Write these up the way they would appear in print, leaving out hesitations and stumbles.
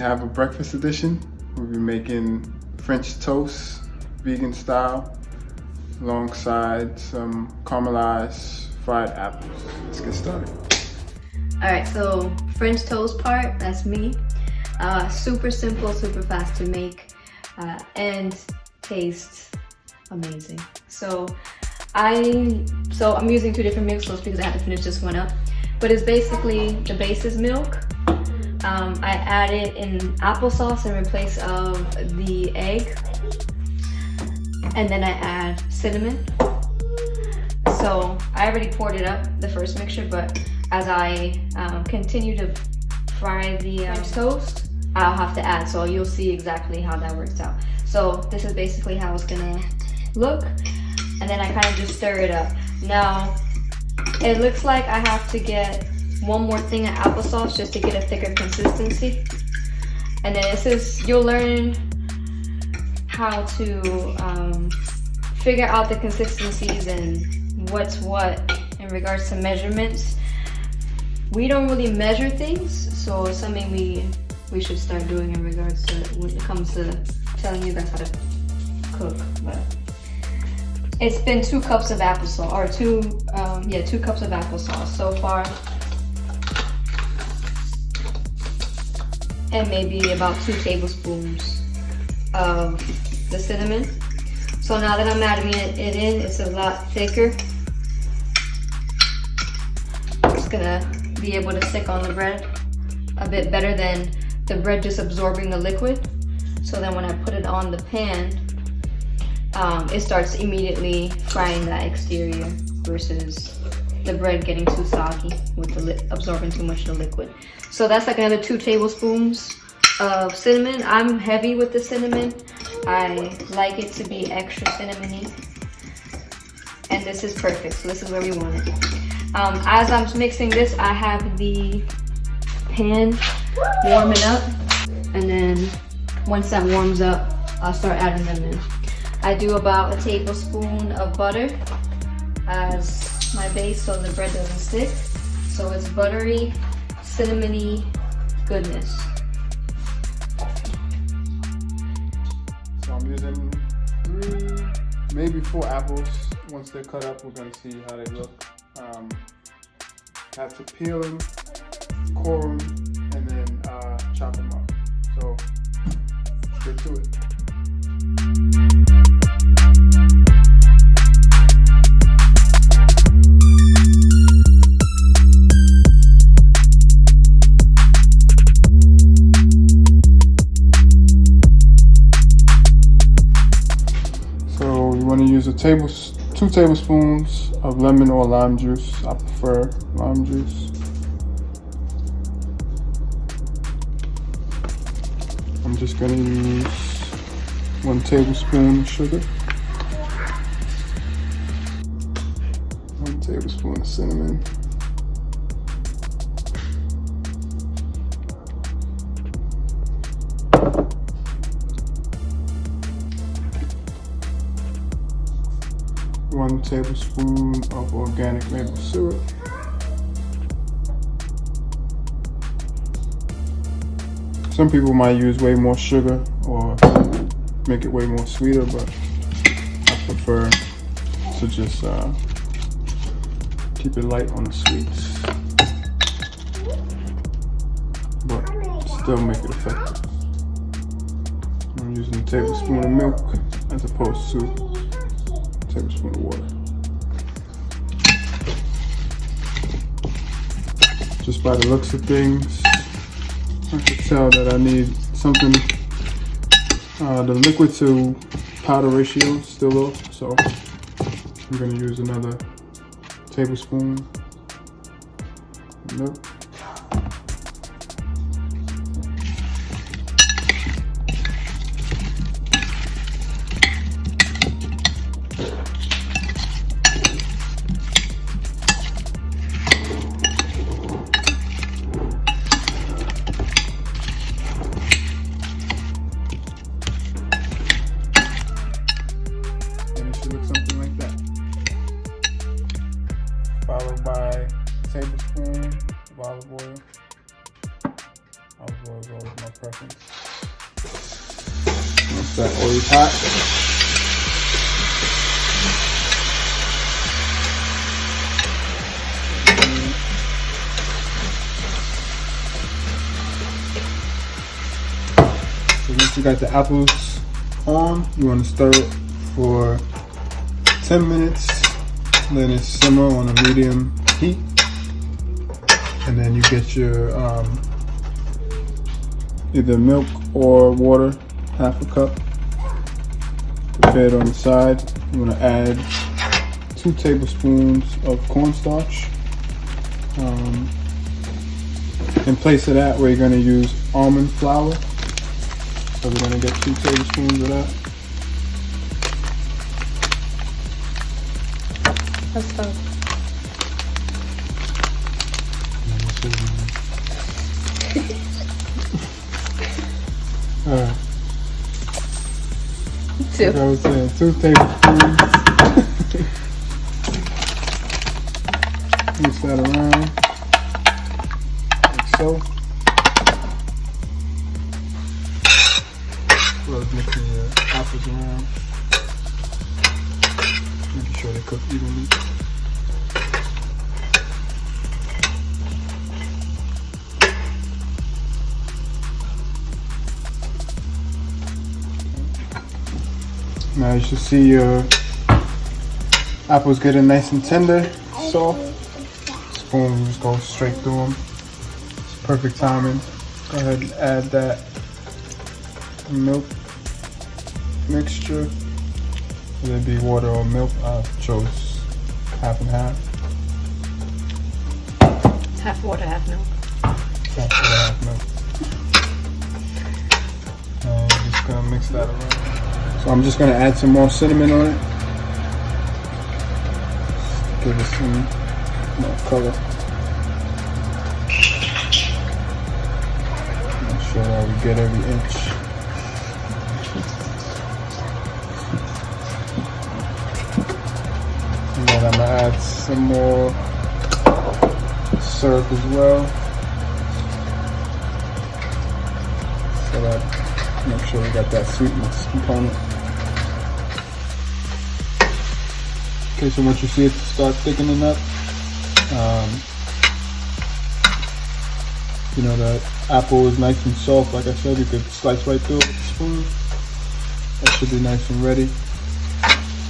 have a breakfast edition. We'll be making French toast, vegan style, alongside some caramelized fried apples. Let's get started. All right, so French toast part, that's me. Super simple, super fast to make, and tastes amazing. So I'm using 2 different milk soaps because I had to finish this one up. But it's basically, the base is milk. I added in applesauce in place of the egg. And then I add cinnamon. So I already poured it up, the first mixture, but as I continue to fry the French toast, I'll have to add, so you'll see exactly how that works out. So this is basically how it's gonna look, and then I kind of just stir it up. Now, it looks like I have to get one more thing of applesauce just to get a thicker consistency. And then you'll learn how to figure out the consistencies and what's what in regards to measurements. We don't really measure things, so it's something we should start doing in regards to when it comes to telling you guys how to cook. But it's been 2 cups of applesauce, or 2 cups of applesauce so far, and maybe about 2 tablespoons of the cinnamon. So now that I'm adding it in, it's a lot thicker. It's gonna be able to stick on the bread a bit better than the bread just absorbing the liquid. So then when I put it on the pan, it starts immediately frying that exterior versus the bread getting too soggy with the absorbing too much of the liquid. So that's like another 2 tablespoons of cinnamon. I'm heavy with the cinnamon. I like it to be extra cinnamony. And this is perfect, so this is where we want it. As I'm mixing this, I have the pan warming up, and then once that warms up, I'll start adding them in. I do about a tablespoon of butter as my base so the bread doesn't stick. So it's buttery, cinnamony goodness. So I'm using 3, maybe 4 apples. Once they're cut up, we're gonna see how they look. Have to peel them, core them, and then chop them up. So let's get to it. So you want to use 2 tablespoons of lemon or lime juice. I prefer lime juice. I'm just going to use 1 tablespoon of sugar, 1 tablespoon of cinnamon, one tablespoon of organic maple syrup, some people might use way more sugar or make it way more sweeter, but I prefer to just keep it light on the sweets, but still make it effective. I'm using a tablespoon of milk as opposed to a tablespoon of water. Just by the looks of things, I can tell that I need something. The liquid to powder ratio is still low, so I'm going to use another tablespoon of milk. Followed by a tablespoon of olive oil, Olive oil is always my preference. Once that oil is hot, so once you got the apples on, you want to stir it for 10 minutes, let it simmer on a medium heat, and then you get your either milk or water, half a cup, prepared on the side. You want to add 2 tablespoons of cornstarch. In place of that, we're going to use almond flour. So we're going to get 2 tablespoons of that. Let's go. Alright. 2. Like I was saying, 2 tablespoons. Mix that around. Like so. Well, mixing your apples around. Making sure they cook evenly. Now you should see your apples getting nice and tender, soft. Spoon just goes straight through them. It's perfect timing. Go ahead and add that milk mixture. Whether it be water or milk, I chose half and half. Half water, half milk. Half water, half milk. And I'm just gonna mix that around. So I'm just gonna add some more cinnamon on it. Just give it some more color. Make sure that we get every inch. And then I'm gonna add some more syrup as well. So that make sure we got that sweetness component. Okay, so once you see it start thickening up, you know that apple is nice and soft. Like I said, you could slice right through it with a spoon. That should be nice and ready.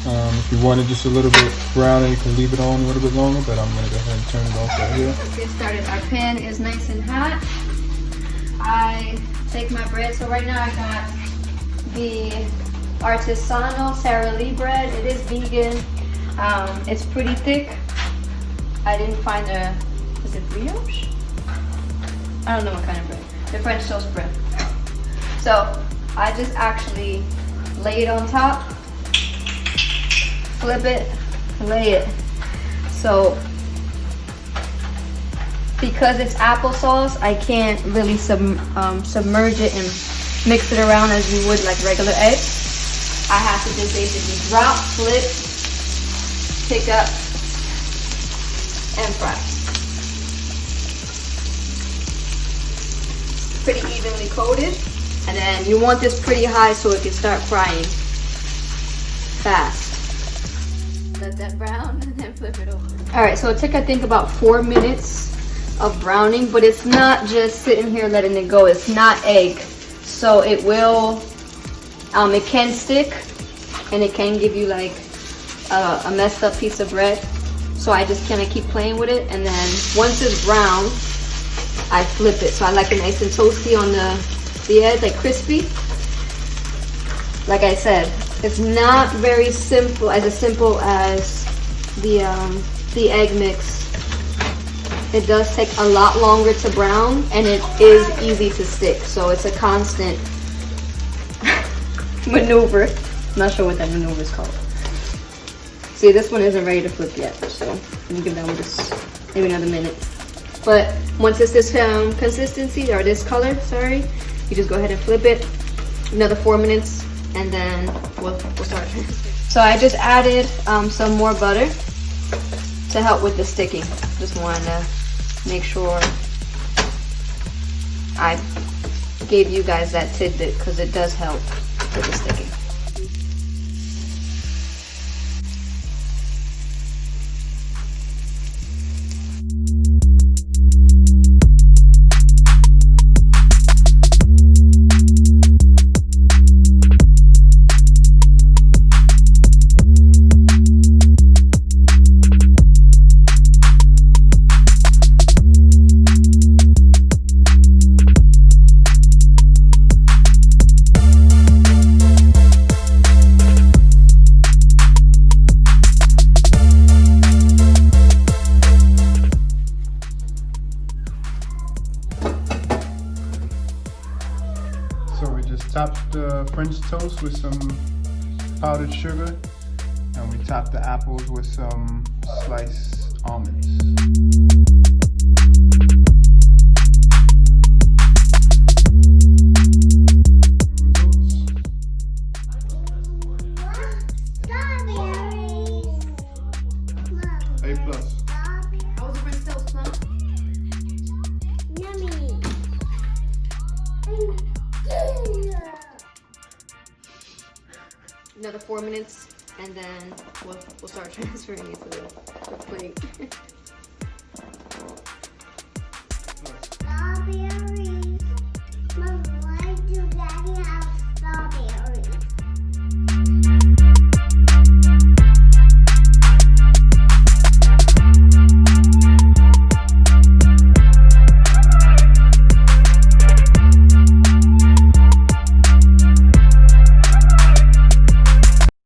If you want it just a little bit browner, you can leave it on a little bit longer, but I'm gonna go ahead and turn it off right here. Let's get started. Our pan is nice and hot. I take my bread. So right now I got the artisanal Sara Lee bread. It is vegan. It's pretty thick. I didn't find is it brioche? I don't know what kind of bread. The French toast bread. So I just actually lay it on top, flip it, lay it. So because it's applesauce, I can't really submerge it and mix it around as you would like regular eggs. I have to just basically drop, flip, pick up, and fry. Pretty evenly coated, and then you want this pretty high so it can start frying fast. Let that brown and then flip it over. All right, so it took I think about 4 minutes of browning, but it's not just sitting here letting it go. It's not egg, so it will it can stick and it can give you like a messed up piece of bread. So I just kind of keep playing with it, and then once it's brown, I flip it. So I like it nice and toasty on the edge, like crispy. Like I said, it's not very simple, as the egg mix. It does take a lot longer to brown, and it is easy to stick. So it's a constant maneuver. I'm not sure what that maneuver is called. See, this one isn't ready to flip yet, so we'll give that one just maybe another minute. But once it's this consistency, or this color, sorry, you just go ahead and flip it. Another 4 minutes, and then we'll start. So I just added some more butter to help with the sticking. Just wanted to make sure I gave you guys that tidbit because it does help with the sticking. So we just topped the French toast with some powdered sugar, and we topped the apples with some sliced almonds. A plus. How was the French toast, Mom? Yummy. Another 4 minutes, and then we'll start transferring it to the plate.